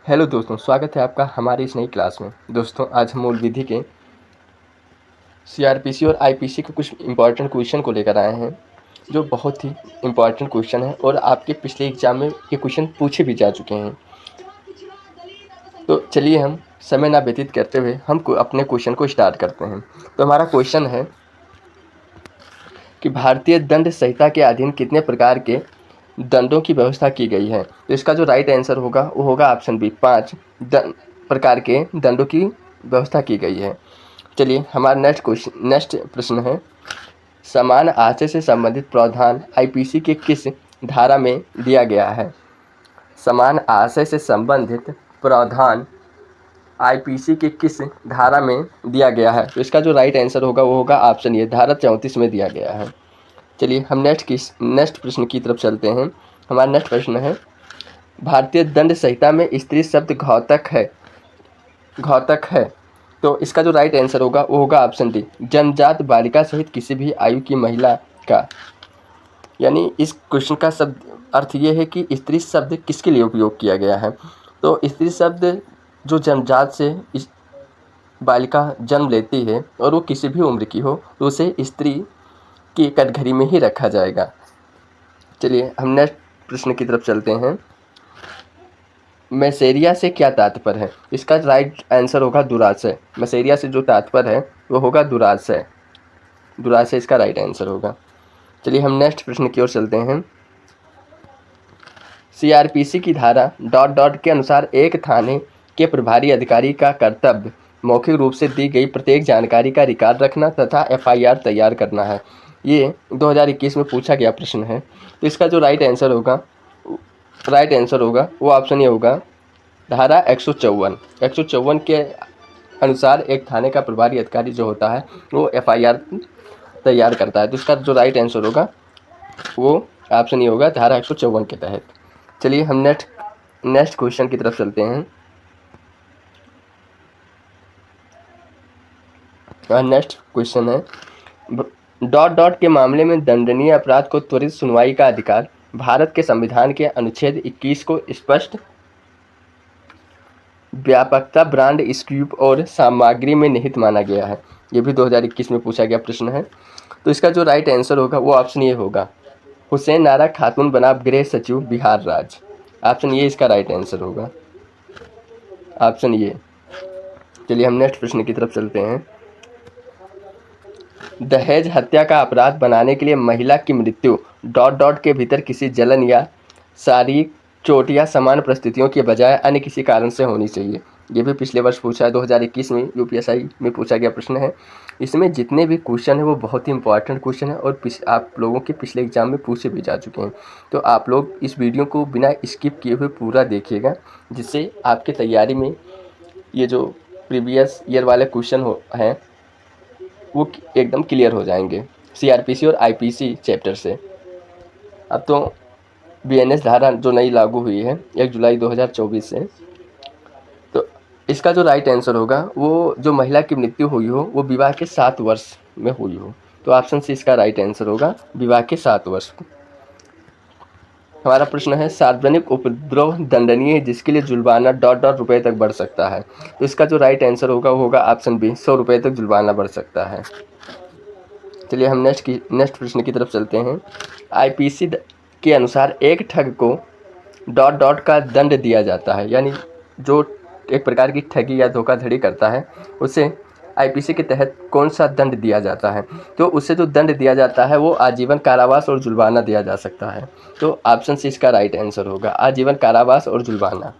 Hello दोस्तों, स्वागत है आपका हमारी इस नई क्लास में। दोस्तों, आज हम मूल विधि के सीआरपीसी और आईपीसी के कुछ इम्पॉर्टेंट क्वेश्चन को लेकर आए हैं, जो बहुत ही इम्पॉर्टेंट क्वेश्चन है और आपके पिछले एग्जाम में ये क्वेश्चन पूछे भी जा चुके हैं। तो चलिए हम समय ना व्यतीत करते हुए अपने क्वेश्चन को स्टार्ट करते हैं। तो हमारा क्वेश्चन है कि भारतीय दंड संहिता के अधीन कितने प्रकार के दंडों की व्यवस्था की गई है। तो इसका जो राइट आंसर होगा वो होगा ऑप्शन बी, 5 प्रकार के दंडों की व्यवस्था की गई है। चलिए हमारा नेक्स्ट प्रश्न है, समान आशय से संबंधित प्रावधान आईपीसी के किस धारा में दिया गया है। समान आशय से संबंधित प्रावधान आईपीसी के किस धारा में दिया गया है। तो इसका जो राइट आंसर होगा वो होगा ऑप्शन ए, धारा 34 में दिया गया है। चलिए हम नेक्स्ट प्रश्न की तरफ चलते हैं। हमारा नेक्स्ट प्रश्न है, भारतीय दंड संहिता में स्त्री शब्द घातक है। तो इसका जो राइट आंसर होगा वो होगा ऑप्शन डी, जन्मजात बालिका सहित किसी भी आयु की महिला का। यानी इस क्वेश्चन का शब्द अर्थ ये है कि स्त्री शब्द किसके लिए उपयोग किया गया है। तो स्त्री शब्द जो जन्मजात से इस बालिका जन्म लेती है और वो किसी भी उम्र की हो तो उसे स्त्री की कटघरी में ही रखा जाएगा। चलिए हम नेक्स्ट प्रश्न की तरफ चलते हैं। मैसेरिया से क्या तात्पर्य है। इसका राइट आंसर होगा दुराशय। मैसेरिया से जो तात्पर्य है वो होगा दुराशय। दुराशय इसका राइट आंसर होगा। चलिए हम नेक्स्ट प्रश्न की ओर चलते हैं। सीआरपीसी की धारा ... के अनुसार एक थाने के प्रभारी अधिकारी का कर्तव्य मौखिक रूप से दी गई प्रत्येक जानकारी का रिकॉर्ड रखना तथा एफआईआर तैयार करना है। ये 2021 में पूछा गया प्रश्न है। तो इसका जो राइट आंसर होगा वो ऑप्शन ये होगा, धारा 154 के अनुसार एक थाने का प्रभारी अधिकारी जो होता है वो एफआईआर तैयार करता है। तो इसका जो राइट आंसर होगा वो ऑप्शन ये होगा, धारा 154 के तहत। चलिए हम नेक्स्ट क्वेश्चन की तरफ चलते हैं। नेक्स्ट क्वेश्चन है, ... के मामले में दंडनीय अपराध को त्वरित सुनवाई का अधिकार भारत के संविधान के अनुच्छेद 21 को स्पष्ट व्यापकता, ब्रांड, स्कोप और सामग्री में निहित माना गया है। ये भी 2021 में पूछा गया प्रश्न है। तो इसका जो राइट आंसर होगा वो ऑप्शन ये होगा, हुसैन नारा खातून बना गृह सचिव बिहार राज्य। ऑप्शन ये इसका राइट आंसर होगा, ऑप्शन ये। चलिए हम नेक्स्ट प्रश्न की तरफ चलते हैं। दहेज हत्या का अपराध बनाने के लिए महिला की मृत्यु ... के भीतर किसी जलन या शारीरिक चोट या समान परिस्थितियों के बजाय अन्य किसी कारण से होनी चाहिए। ये भी पिछले वर्ष पूछा है, 2021 में यूपीएससी में पूछा गया प्रश्न है। इसमें जितने भी क्वेश्चन है वो बहुत ही इंपॉर्टेंट क्वेश्चन है और आप लोगों के पिछले एग्जाम में पूछे भी जा चुके हैं। तो आप लोग इस वीडियो को बिना स्किप किए हुए पूरा देखिएगा, जिससे आपके तैयारी में ये जो प्रीवियस ईयर वाले क्वेश्चन हैं वो एकदम क्लियर हो जाएंगे सीआरपीसी और आईपीसी चैप्टर से। अब तो बीएनएस धारा जो नई लागू हुई है 1 जुलाई 2024 से, तो इसका जो राइट आंसर होगा वो जो महिला की मृत्यु हुई हो वो विवाह के 7 वर्ष में हुई हो। तो ऑप्शन सी इसका राइट आंसर होगा, विवाह के 7 वर्ष। हमारा प्रश्न है, सार्वजनिक उपद्रव दंडनीय है जिसके लिए जुर्माना ... रुपए तक बढ़ सकता है। तो इसका जो राइट आंसर होगा वो होगा ऑप्शन बी, 100 रुपये तक जुर्माना बढ़ सकता है। चलिए हम नेक्स्ट प्रश्न की तरफ चलते हैं। आईपीसी के अनुसार एक ठग को ... का दंड दिया जाता है। यानी जो एक प्रकार की ठगी या धोखाधड़ी करता है उसे आईपीसी के तहत कौन सा दंड दिया जाता है। तो उससे जो दंड दिया जाता है वो आजीवन कारावास और जुर्माना दिया जा सकता है। तो ऑप्शन सी इसका राइट आंसर होगा, आजीवन कारावास और जुर्माना।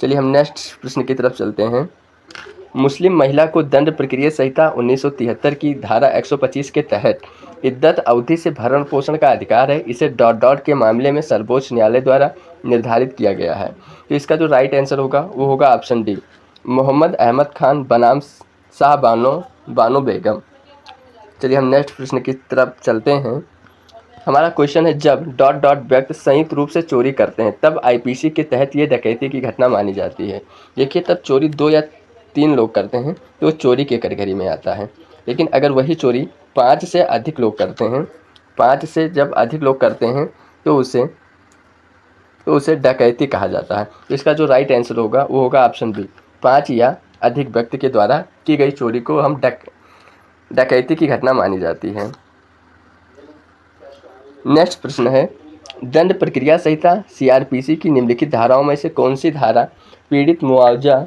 चलिए हम नेक्स्ट प्रश्न की तरफ चलते हैं। मुस्लिम महिला को दंड प्रक्रिया संहिता 1973 की धारा 125 के तहत इद्दत अवधि से भरण पोषण का अधिकार है। इसे ... के मामले में सर्वोच्च न्यायालय द्वारा निर्धारित किया गया है। तो इसका जो राइट आंसर होगा वो होगा ऑप्शन डी, मोहम्मद अहमद खान बनाम शाह बानो बेगम। चलिए हम नेक्स्ट प्रश्न की तरफ चलते हैं। हमारा क्वेश्चन है, जब ... व्यक्ति संयुक्त रूप से चोरी करते हैं तब आईपीसी के तहत ये डकैती की घटना मानी जाती है। देखिए, तब चोरी 2 या 3 लोग करते हैं तो चोरी के कैटेगरी में आता है। लेकिन अगर वही चोरी 5 से अधिक लोग करते हैं, 5 से जब अधिक लोग करते हैं तो उसे तो उसे डकैती कहा जाता है। तो इसका जो राइट आंसर होगा वो होगा ऑप्शन बी, 5 या अधिक व्यक्ति के द्वारा की गई चोरी को हम डकैती की घटना मानी जाती है। नेक्स्ट प्रश्न है, दंड प्रक्रिया संहिता सीआरपीसी की निम्नलिखित धाराओं में से कौन सी धारा पीड़ित मुआवजा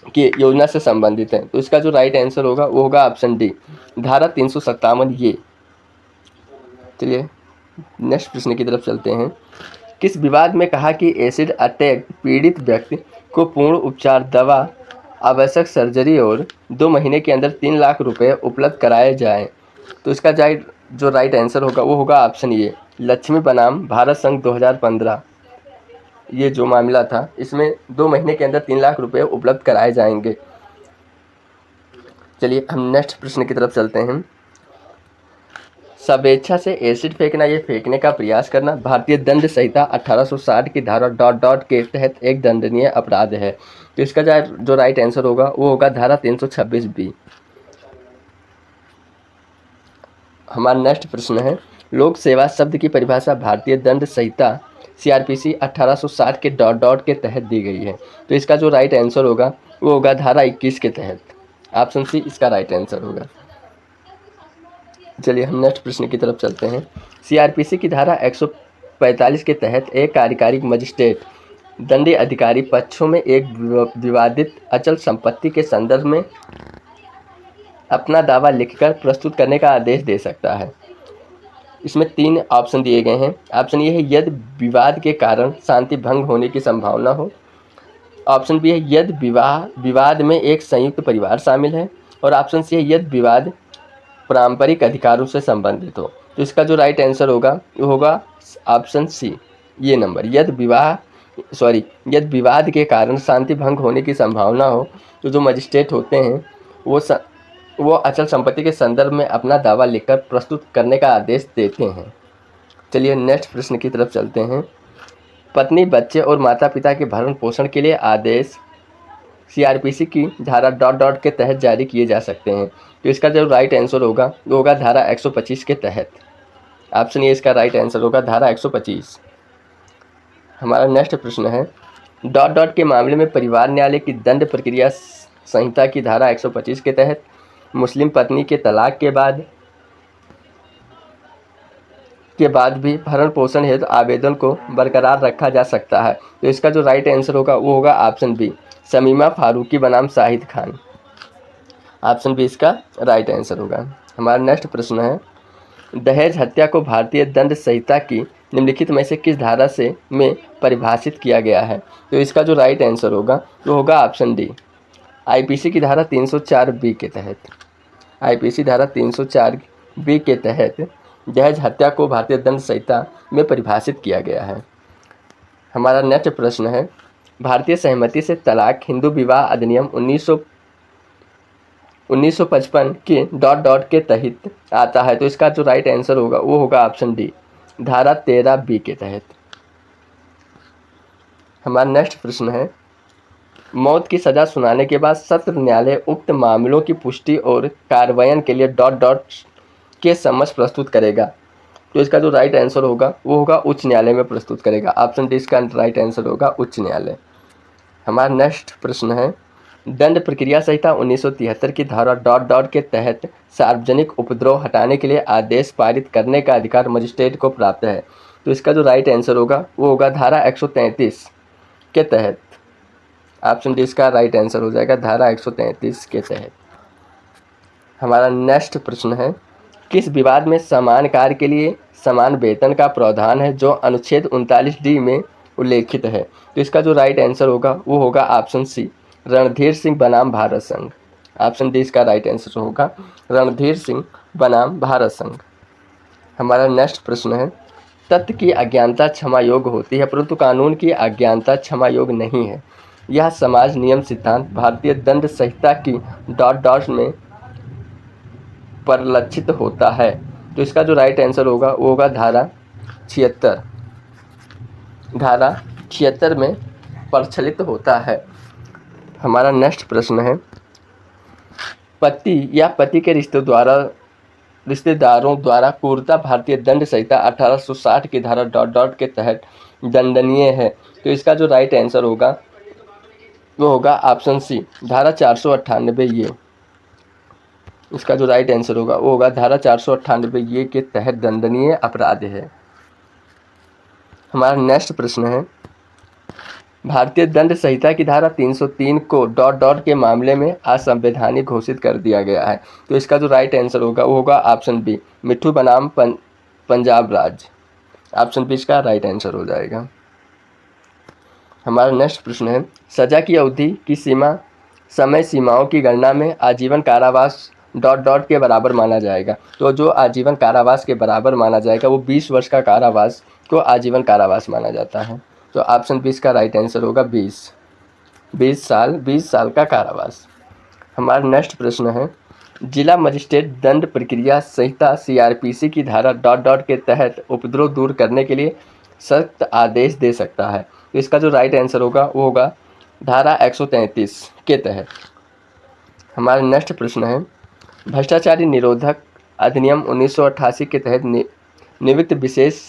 की योजना से संबंधित है? तो इसका जो राइट आंसर होगा वो होगा ऑप्शन डी, धारा 357 ये। चलिए नेक्स्ट प्रश्न की तरफ चलते हैं। किस विवाद में कहा कि एसिड अटैक पीड़ित व्यक्ति को पूर्ण उपचार, दवा, आवश्यक सर्जरी और 2 महीने के अंदर 3 लाख रुपए उपलब्ध कराए जाएं? तो इसका जो राइट आंसर होगा वो होगा ऑप्शन ए, लक्ष्मी बनाम भारत संघ 2015। ये जो मामला था इसमें 2 महीने के अंदर 3 लाख रुपए उपलब्ध कराए जाएंगे। चलिए हम नेक्स्ट प्रश्न की तरफ चलते हैं। स्वेच्छा से एसिड फेंकना, ये फेंकने का प्रयास करना भारतीय दंड संहिता 1860 की धारा ... के तहत एक दंडनीय अपराध है। तो इसका जो राइट आंसर होगा वो होगा धारा 326 बी। हमारा नेक्स्ट प्रश्न है, लोक सेवा शब्द की परिभाषा भारतीय दंड संहिता सीआरपीसी 1860 के ... के तहत दी गई है। तो इसका जो राइट आंसर होगा वो होगा धारा 21 के तहत। ऑप्शन सी इसका राइट आंसर होगा। चलिए हम नेक्स्ट प्रश्न की तरफ चलते हैं। सीआरपीसी की धारा 145 के तहत एक कार्यकारी मजिस्ट्रेट दंडी अधिकारी पक्षों में एक विवादित अचल संपत्ति के संदर्भ में अपना दावा लिखकर प्रस्तुत करने का आदेश दे सकता है। इसमें 3 ऑप्शन दिए गए हैं। ऑप्शन ए है यदि विवाद के कारण शांति भंग होने की संभावना हो। ऑप्शन बी है यदि विवाद में एक संयुक्त परिवार शामिल है। और ऑप्शन सी है यदि विवाद पारंपरिक अधिकारों से संबंधित हो। तो इसका जो राइट आंसर होगा वो होगा ऑप्शन सी, ये नंबर, यदि विवाद के कारण शांति भंग होने की संभावना हो तो जो मजिस्ट्रेट होते हैं वो अचल संपत्ति के संदर्भ में अपना दावा लिखकर प्रस्तुत करने का आदेश देते हैं। चलिए नेक्स्ट प्रश्न की तरफ चलते हैं। पत्नी, बच्चे और माता पिता के भरण पोषण के लिए आदेश सीआरपीसी की धारा ... के तहत जारी किए जा सकते हैं। तो इसका जो राइट आंसर होगा वो होगा धारा 125 के तहत। ऑप्शन ए इसका राइट आंसर होगा धारा 125। हमारा नेक्स्ट प्रश्न है, ... के मामले में परिवार न्यायालय की दंड प्रक्रिया संहिता की धारा 125 के तहत मुस्लिम पत्नी के तलाक के बाद भी भरण पोषण हेतु आवेदन को बरकरार रखा जा सकता है। तो इसका जो राइट आंसर होगा वो होगा ऑप्शन बी, शमीमा फारूकी बनाम शाहिद खान। ऑप्शन बी इसका राइट आंसर होगा। हमारा नेक्स्ट प्रश्न है, दहेज हत्या को भारतीय दंड संहिता की निम्नलिखित में से किस धारा में परिभाषित किया गया है? तो इसका जो राइट आंसर होगा वो होगा ऑप्शन डी, आईपीसी की धारा 304 बी के तहत। आईपीसी धारा 304 बी के तहत दहेज हत्या को भारतीय दंड संहिता में परिभाषित किया गया है। हमारा नेक्स्ट प्रश्न है, भारतीय सहमति से तलाक हिंदू विवाह अधिनियम 1955 के ... के तहत आता है। तो इसका जो राइट आंसर होगा वो होगा ऑप्शन डी, धारा 13 बी के तहत। हमारा नेक्स्ट प्रश्न है, मौत की सज़ा सुनाने के बाद सत्र न्यायालय उक्त मामलों की पुष्टि और कार्यान्वयन के लिए ... के समक्ष प्रस्तुत करेगा। तो इसका जो राइट आंसर होगा वो होगा उच्च न्यायालय में प्रस्तुत करेगा। ऑप्शन डी इसका राइट आंसर होगा उच्च न्यायालय। हमारा नेक्स्ट प्रश्न है, दंड प्रक्रिया संहिता 1973 की धारा ... के तहत सार्वजनिक उपद्रव हटाने के लिए आदेश पारित करने का अधिकार मजिस्ट्रेट को प्राप्त है। तो इसका जो राइट आंसर होगा वो होगा धारा 133 के तहत। ऑप्शन डी इसका राइट आंसर हो जाएगा धारा 133 के तहत। हमारा नेक्स्ट प्रश्न है, किस विवाद में समान कार्य के लिए समान वेतन का प्रावधान है जो अनुच्छेद 39D में उल्लेखित है? तो इसका जो राइट आंसर होगा वो होगा ऑप्शन सी, रणधीर सिंह बनाम भारत संघ। ऑप्शन डी इसका राइट आंसर होगा रणधीर सिंह बनाम भारत संघ। हमारा नेक्स्ट प्रश्न है, तथ्य की अज्ञानता क्षमा योग्य होती है परंतु कानून की अज्ञानता क्षमा योग्य नहीं है। यह समाज नियम सिद्धांत भारतीय दंड संहिता की ... में परिलक्षित होता है। तो इसका जो राइट आंसर होगा वो होगा धारा 76 में प्रचलित होता है। हमारा नेक्स्ट प्रश्न है, पति या पति के रिश्तेदारों द्वारा क्रूरता भारतीय दंड संहिता 1860 की धारा डॉट डॉट के तहत दंडनीय है। तो इसका जो राइट आंसर होगा वो होगा ऑप्शन सी, धारा 498 ये। इसका जो राइट आंसर होगा वो होगा धारा 498 ये के तहत दंडनीय अपराध है। हमारा नेक्स्ट प्रश्न है, भारतीय दंड संहिता की धारा 303 को डॉट डॉट के मामले में असंवैधानिक घोषित कर दिया गया है। तो इसका जो राइट आंसर होगा वो होगा ऑप्शन बी, मिट्ठू बनाम पंजाब राज्य। ऑप्शन बी इसका राइट आंसर हो जाएगा। हमारा नेक्स्ट प्रश्न है, सजा की अवधि की समय सीमाओं की गणना में आजीवन कारावास डॉट डॉट के बराबर माना जाएगा। तो जो आजीवन कारावास के बराबर माना जाएगा वो 20 वर्ष का कारावास को आजीवन कारावास माना जाता है। तो ऑप्शन बी इसका राइट आंसर होगा 20 साल का कारावास। हमारा नेक्स्ट प्रश्न है, जिला मजिस्ट्रेट दंड प्रक्रिया संहिता CRPC की धारा डॉट डॉट के तहत उपद्रव दूर करने के लिए सख्त आदेश दे सकता है। तो इसका जो राइट आंसर होगा वो होगा धारा 133 के तहत। हमारा नेक्स्ट प्रश्न है, भ्रष्टाचारी निरोधक अधिनियम 1988 के तहत नियुक्त विशेष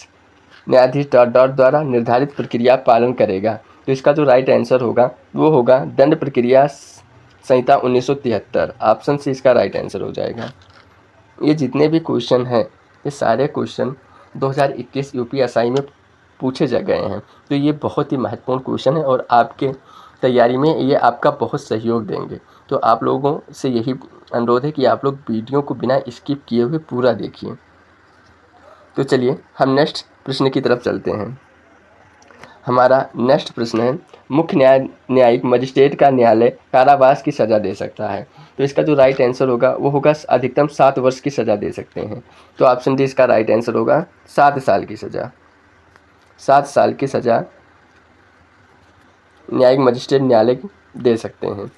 न्यायाधीश डॉट डॉट द्वारा निर्धारित प्रक्रिया पालन करेगा। तो इसका जो राइट आंसर होगा वो होगा दंड प्रक्रिया संहिता 1973। ऑप्शन सी इसका राइट आंसर हो जाएगा। ये जितने भी क्वेश्चन हैं ये सारे क्वेश्चन 2021 UPSI में पूछे जा गए हैं। तो ये बहुत ही महत्वपूर्ण क्वेश्चन है और आपके तैयारी में ये आपका बहुत सहयोग देंगे। तो आप लोगों से यही अनुरोध है कि आप लोग वीडियो को बिना स्किप किए हुए पूरा देखिए। तो चलिए हम नेक्स्ट प्रश्न की तरफ चलते हैं। हमारा नेक्स्ट प्रश्न है, मुख्य न्यायिक मजिस्ट्रेट का न्यायालय कारावास की सज़ा दे सकता है। तो इसका जो राइट आंसर होगा वो होगा अधिकतम 7 वर्ष की सज़ा दे सकते हैं। तो ऑप्शन डी इसका राइट आंसर होगा 7 साल की सज़ा। 7 साल की सज़ा न्यायिक मजिस्ट्रेट न्यायालय दे सकते हैं।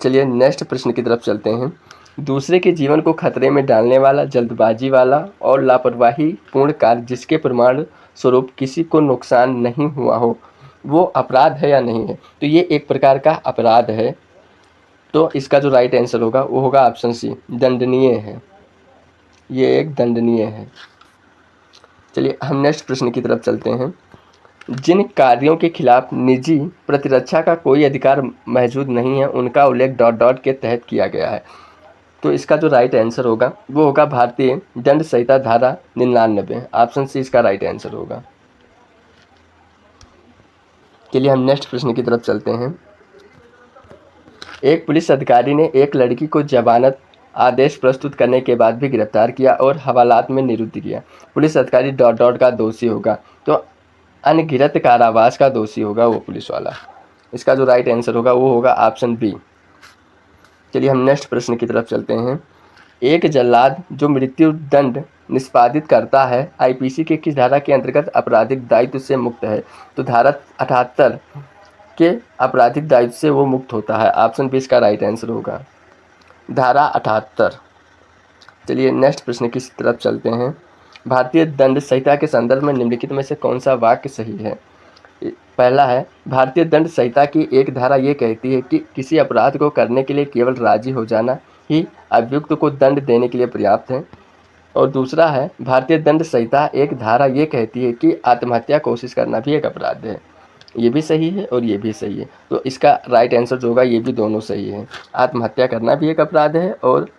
चलिए नेक्स्ट प्रश्न की तरफ चलते हैं। दूसरे के जीवन को खतरे में डालने वाला, जल्दबाजी वाला और लापरवाही पूर्ण कार्य जिसके प्रमाण स्वरूप किसी को नुकसान नहीं हुआ हो वो अपराध है या नहीं है। तो ये एक प्रकार का अपराध है। तो इसका जो राइट आंसर होगा वो होगा ऑप्शन सी, दंडनीय है। ये एक दंडनीय है। चलिए हम नेक्स्ट प्रश्न की तरफ चलते हैं। जिन कार्यों के खिलाफ निजी प्रतिरक्षा का कोई अधिकार मौजूद नहीं है उनका उल्लेख डॉट डॉट के तहत किया गया है। तो इसका जो राइट आंसर होगा वो होगा भारतीय दंड संहिता धारा 99। ऑप्शन सी इसका राइट आंसर होगा। चलिए हम नेक्स्ट प्रश्न की तरफ चलते हैं। एक पुलिस अधिकारी ने एक लड़की को जमानत आदेश प्रस्तुत करने के बाद भी गिरफ्तार किया और हवालात में निरुद्ध किया। पुलिस अधिकारी डॉट डॉट का दोषी होगा। तो अनगिनत कारावास का दोषी होगा वो पुलिस वाला। इसका जो राइट आंसर होगा वो होगा ऑप्शन बी। चलिए हम नेक्स्ट प्रश्न की तरफ चलते हैं। एक जल्लाद जो मृत्यु दंड निष्पादित करता है IPC के किस धारा के अंतर्गत आपराधिक दायित्व से मुक्त है। तो धारा 78 के आपराधिक दायित्व से वो मुक्त होता है। ऑप्शन बी इसका राइट आंसर होगा, धारा 78। चलिए नेक्स्ट प्रश्न की तरफ चलते हैं। भारतीय दंड संहिता के संदर्भ में निम्नलिखित में से कौन सा वाक्य सही है। पहला है, भारतीय दंड संहिता की एक धारा ये कहती है कि किसी अपराध को करने के लिए केवल राजी हो जाना ही अभियुक्त को दंड देने के लिए पर्याप्त है। और दूसरा है, भारतीय दंड संहिता एक धारा ये कहती है कि आत्महत्या कोशिश करना भी एक अपराध है। ये भी सही है और ये भी सही है। तो इसका राइट आंसर जो होगा ये भी दोनों सही है। आत्महत्या करना भी एक अपराध है और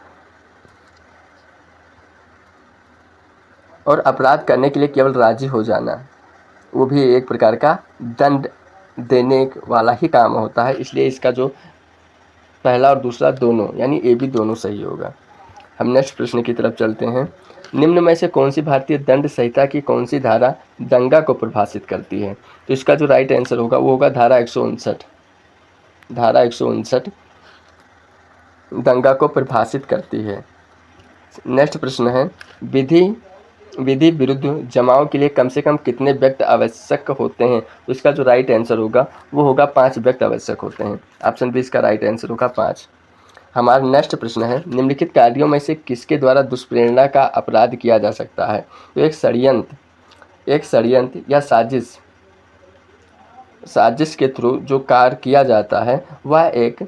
अपराध करने के लिए केवल राजी हो जाना वो भी एक प्रकार का दंड देने वाला ही काम होता है। इसलिए इसका जो पहला और दूसरा दोनों यानी ए भी दोनों सही होगा। हम नेक्स्ट प्रश्न की तरफ चलते हैं। निम्न में से कौन सी भारतीय दंड संहिता की कौन सी धारा दंगा को परिभाषित करती है। तो इसका जो राइट आंसर होगा वो होगा धारा 159। धारा 159 दंगा को परिभाषित करती है। नेक्स्ट प्रश्न है, विधि विरुद्ध जमाव के लिए कम से कम कितने व्यक्ति आवश्यक होते हैं। तो इसका जो राइट आंसर होगा वो होगा 5 व्यक्ति आवश्यक होते हैं। ऑप्शन बी इसका राइट आंसर होगा 5। हमारा नेक्स्ट प्रश्न है, निम्नलिखित कार्यों में से किसके द्वारा दुष्प्रेरणा का अपराध किया जा सकता है। तो एक षड्यंत्र या साजिश के थ्रू जो कार्य किया जाता है वह एक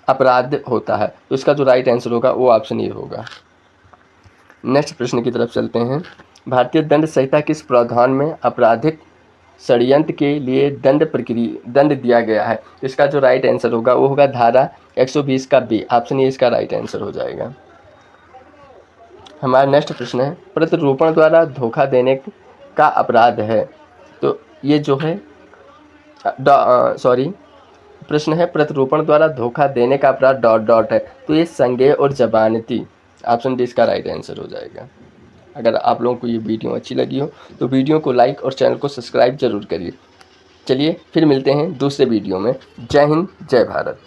अपराध होता है। तो इसका जो राइट आंसर होगा वो ऑप्शन ए होगा। नेक्स्ट प्रश्न की तरफ चलते हैं। भारतीय दंड संहिता किस प्रावधान में आपराधिक षड्यंत्र के लिए दंड दिया गया है? इसका जो राइट आंसर होगा वो होगा धारा 120 का बी, ऑप्शन ए इसका राइट आंसर हो जाएगा। हमारा नेक्स्ट प्रश्न है, प्रत्यारोपण द्वारा धोखा देने का अपराध है। तो ये जो है प्रश्न है प्रत्यारोपण द्वारा धोखा देने का अपराध डॉट डॉट है, तो ये संज्ञेय और जमानती, ऑप्शन डी इसका राइट आंसर हो जाएगा। अगर आप लोगों को ये वीडियो अच्छी लगी हो तो वीडियो को लाइक और चैनल को सब्सक्राइब जरूर करिए। चलिए फिर मिलते हैं दूसरे वीडियो में। जय हिंद, जय भारत।